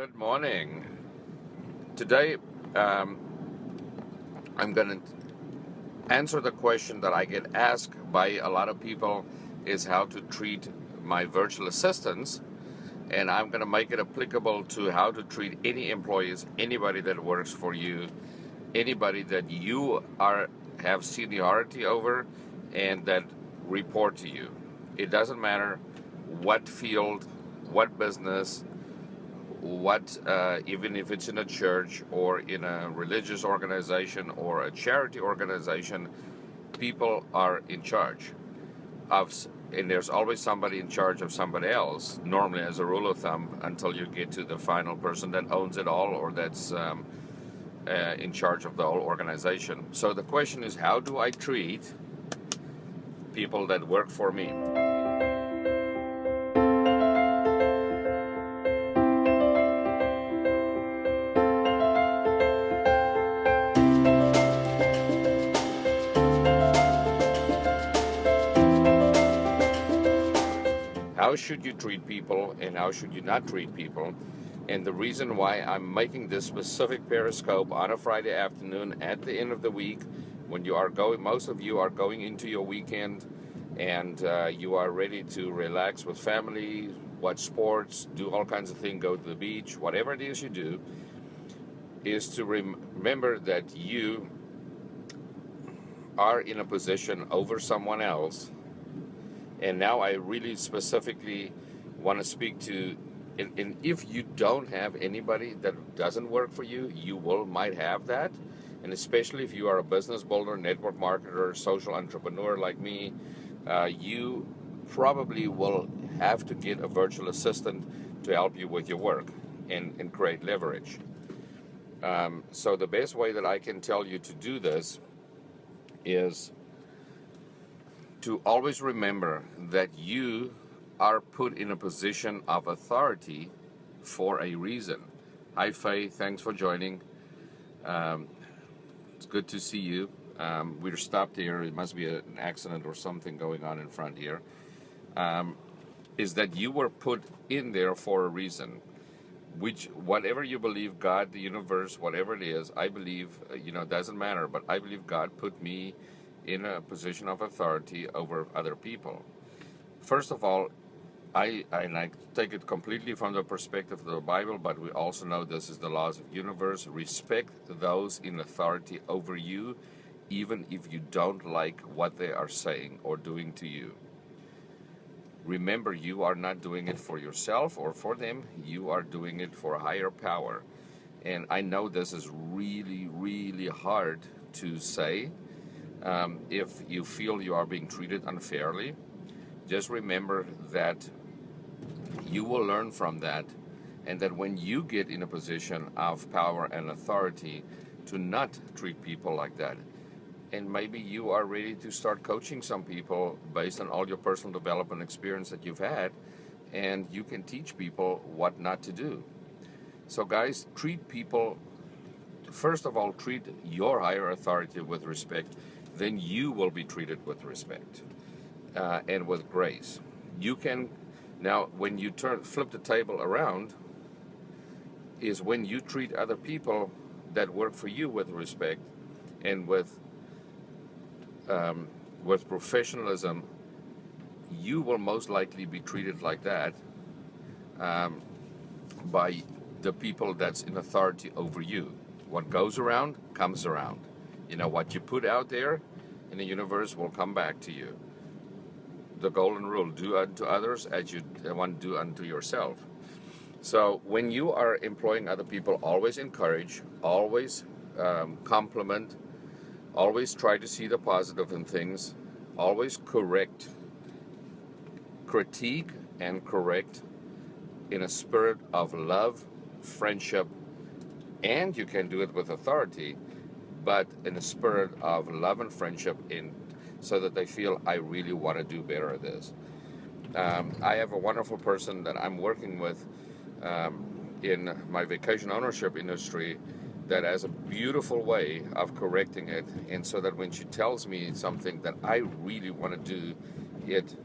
Good morning. Today, I'm going to answer the question that I get asked by a lot of people is how to treat my virtual assistants, and I'm going to make it applicable to how to treat any employees, anybody that works for you, anybody that you have seniority over and that report to you. It doesn't matter what field, what business, even if it's in a church or in a religious organization or a charity organization, people are in charge and there's always somebody in charge of somebody else, normally as a rule of thumb, until you get to the final person that owns it all or that's in charge of the whole organization. So the question is, how do I treat people that work for me? How should you treat people and how should you not treat people? And the reason why I'm making this specific Periscope on a Friday afternoon at the end of the week, when you are going, most of you are going into your weekend and you are ready to relax with family, watch sports, do all kinds of things, go to the beach, whatever it is you do, is to remember that you are in a position over someone else. And now I really specifically want to speak to, and if you don't have anybody that doesn't work for you, you might have that. And especially if you are a business builder, network marketer, social entrepreneur like me, you probably will have to get a virtual assistant to help you with your work and create leverage. So the best way that I can tell you to do this is to always remember that you are put in a position of authority for a reason. Hi Faye, thanks for joining. It's good to see you. We're stopped here. It must be an accident or something going on in front here. Is that you were put in there for a reason. Which, whatever you believe, God, the universe, whatever it is, I believe, doesn't matter, but I believe God put me in a position of authority over other people. First of all, I take it completely from the perspective of the Bible, but we also know this is the laws of the universe. Respect those in authority over you, even if you don't like what they are saying or doing to you. Remember, you are not doing it for yourself or for them. You are doing it for a higher power. And I know this is really, really hard to say. If you feel you are being treated unfairly, just remember that you will learn from that, and that when you get in a position of power and authority, to not treat people like that. And maybe you are ready to start coaching some people based on all your personal development experience that you've had, and you can teach people what not to do. So guys, treat people, first of all, treat your higher authority with respect. Then you will be treated with respect and with grace. You can, now when you flip the table around, is when you treat other people that work for you with respect and with professionalism, you will most likely be treated like that by the people that's in authority over you. What goes around comes around. What you put out there in the universe will come back to you. The golden rule, do unto others as you want to do unto yourself. So when you are employing other people, always encourage, always compliment, always try to see the positive in things, always correct, critique and correct in a spirit of love, friendship, and you can do it with authority, but in a spirit of love and friendship, so that they feel, I really want to do better at this. I have a wonderful person that I'm working with in my vacation ownership industry that has a beautiful way of correcting it, and so that when she tells me something that I really want to do it,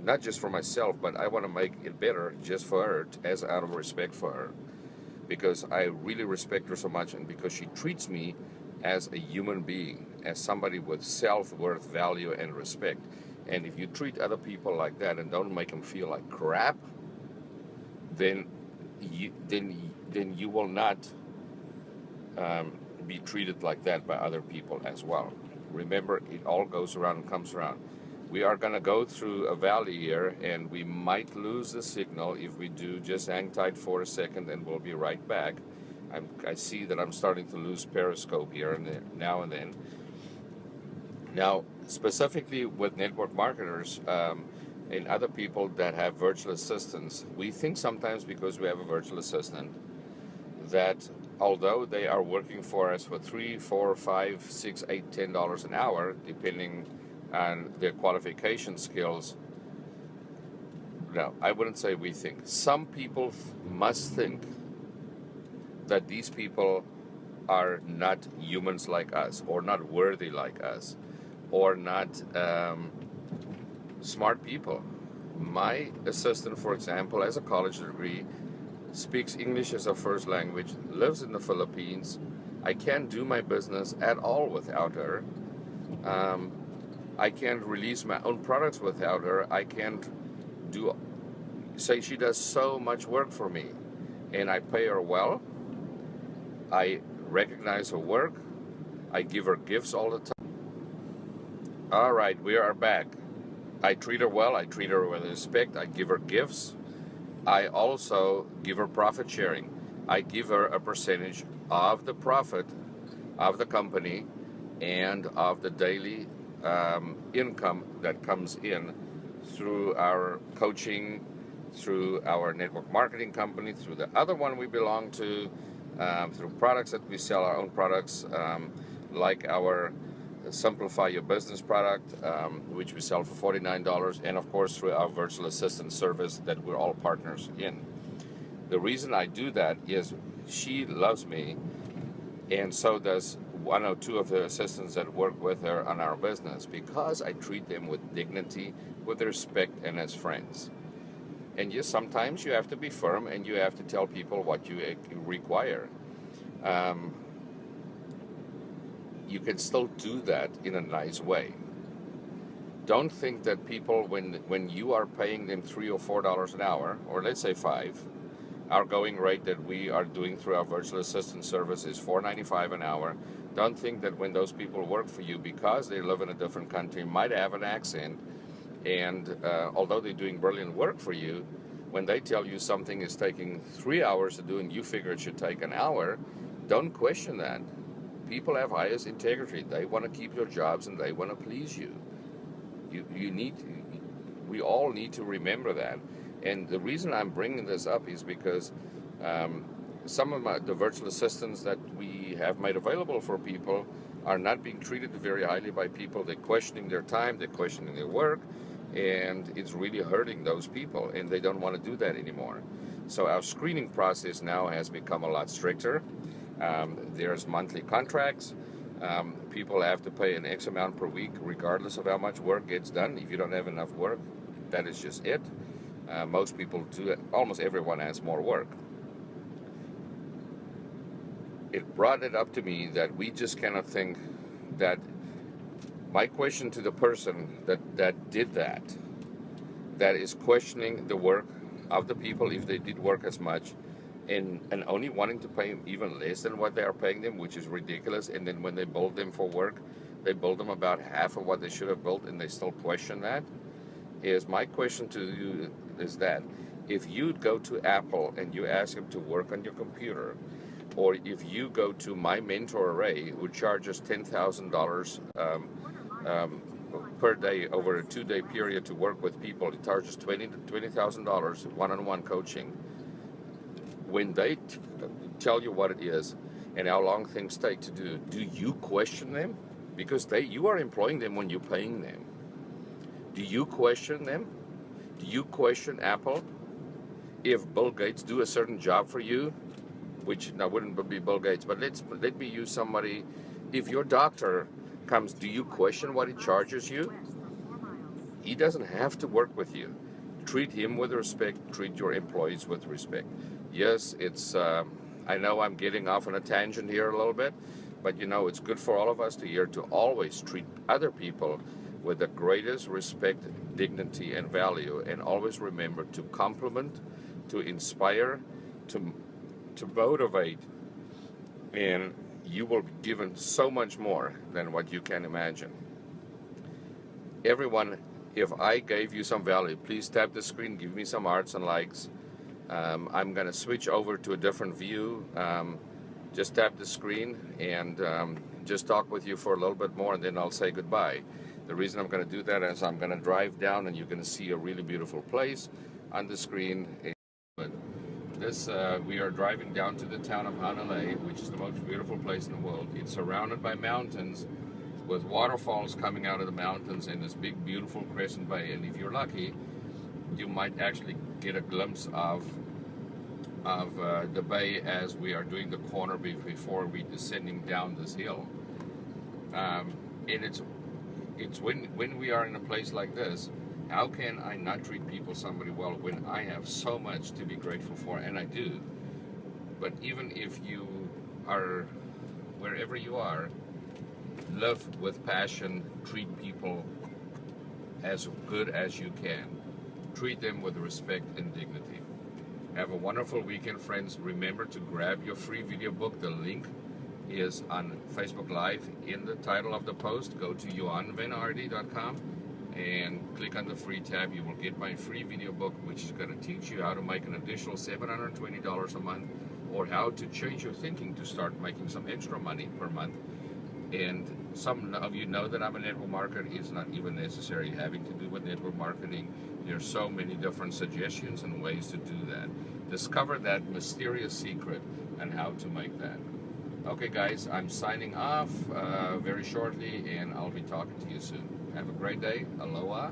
not just for myself, but I want to make it better just for her, as out of respect for her. because I really respect her so much, and because she treats me as a human being, as somebody with self-worth, value, and respect. And if you treat other people like that and don't make them feel like crap, then you will not be treated like that by other people as well. Remember, it all goes around and comes around. We are going to go through a valley here, and we might lose the signal. If we do, just hang tight for a second, and we'll be right back. I see that I'm starting to lose Periscope here and there, now and then. Now, specifically with network marketers and other people that have virtual assistants, we think sometimes because we have a virtual assistant that although they are working for us for $3, $4, $5, $6, $8, $10 an hour, depending on their qualification skills. No, I wouldn't say we think. Some people must think that these people are not humans like us, or not worthy like us, or not smart people. My assistant, for example, has a college degree, speaks English as a first language, lives in the Philippines. I can't do my business at all without her. I can't release my own products without her. I can't say she does so much work for me. And I pay her well. I recognize her work. I give her gifts all the time. All right, we are back. I treat her well. I treat her with respect. I give her gifts. I also give her profit sharing. I give her a percentage of the profit of the company and of the daily income that comes in through our coaching, through our network marketing company, through the other one we belong to, through products that we sell, our own products, like our Simplify Your Business product, which we sell for $49, and of course through our virtual assistant service that we're all partners in. The reason I do that is she loves me, and so does one or two of the assistants that work with her on our business, because I treat them with dignity, with respect, and as friends. And yes, sometimes you have to be firm and you have to tell people what you require. You can still do that in a nice way. Don't think that people, when you are paying them $3 or $4 an hour, or let's say $5, our going rate that we are doing through our virtual assistant service is $4.95 an hour. Don't think that when those people work for you, because they live in a different country, might have an accent, and although they're doing brilliant work for you, when they tell you something is taking 3 hours to do and you figure it should take an hour, don't question that. People have highest integrity. They want to keep your jobs and they want to please you. We all need to remember that. And the reason I'm bringing this up is because some of the virtual assistants that we have made available for people are not being treated very highly by people. They're questioning their time, they're questioning their work, and it's really hurting those people, and they don't want to do that anymore. So our screening process now has become a lot stricter. There's monthly contracts. People have to pay an X amount per week regardless of how much work gets done. If you don't have enough work, that is just it. Most people do it. Almost everyone has more work. It brought it up to me that we just cannot think that my question to the person that did that is questioning the work of the people if they did work as much, and only wanting to pay them even less than what they are paying them, which is ridiculous. And then when they bill them for work, they bill them about half of what they should have billed, and they still question that. Is my question to you is that if you go to Apple and you ask them to work on your computer, or if you go to my mentor Ray, who charges $10,000 per day over a 2-day period to work with people, he charges $20,000 one-on-one coaching. When they tell you what it is and how long things take to do you question them? Because you are employing them when you're paying them. Do you question them? Do you question Apple? If Bill Gates do a certain job for you, which now wouldn't be Bill Gates, but let me use somebody. If your doctor comes, do you question what he charges you? He doesn't have to work with you. Treat him with respect. Treat your employees with respect. Yes, it's. I I know I'm getting off on a tangent here a little bit, but you know, it's good for all of us to hear to always treat other people with the greatest respect, dignity, and value, and always remember to compliment, to inspire, to motivate, and you will be given so much more than what you can imagine. Everyone, if I gave you some value, please tap the screen, give me some hearts and likes. I'm going to switch over to a different view. Just tap the screen and just talk with you for a little bit more, and then I'll say goodbye. The reason I'm going to do that is I'm going to drive down, and you're going to see a really beautiful place on the screen. We are driving down to the town of Hanalei, which is the most beautiful place in the world. It's surrounded by mountains with waterfalls coming out of the mountains and this big, beautiful crescent bay. And if you're lucky, you might actually get a glimpse of the bay as we are doing the corner before we descending down this hill. And it's when we are in a place like this, how can I not treat somebody well when I have so much to be grateful for? And I do. But even if you are wherever you are, live with passion, treat people as good as you can. Treat them with respect and dignity. Have a wonderful weekend, friends. Remember to grab your free video book. The link is on Facebook Live in the title of the post. Go to johanvanhardy.com and click on the free tab. You will get my free video book, which is going to teach you how to make an additional $720 a month, or how to change your thinking to start making some extra money per month. And some of you know that I'm a network marketer. It's not even necessary having to do with network marketing. There's so many different suggestions and ways to do that. Discover that mysterious secret and how to make that. Okay, guys, I'm signing off very shortly, and I'll be talking to you soon. Have a great day. Aloha.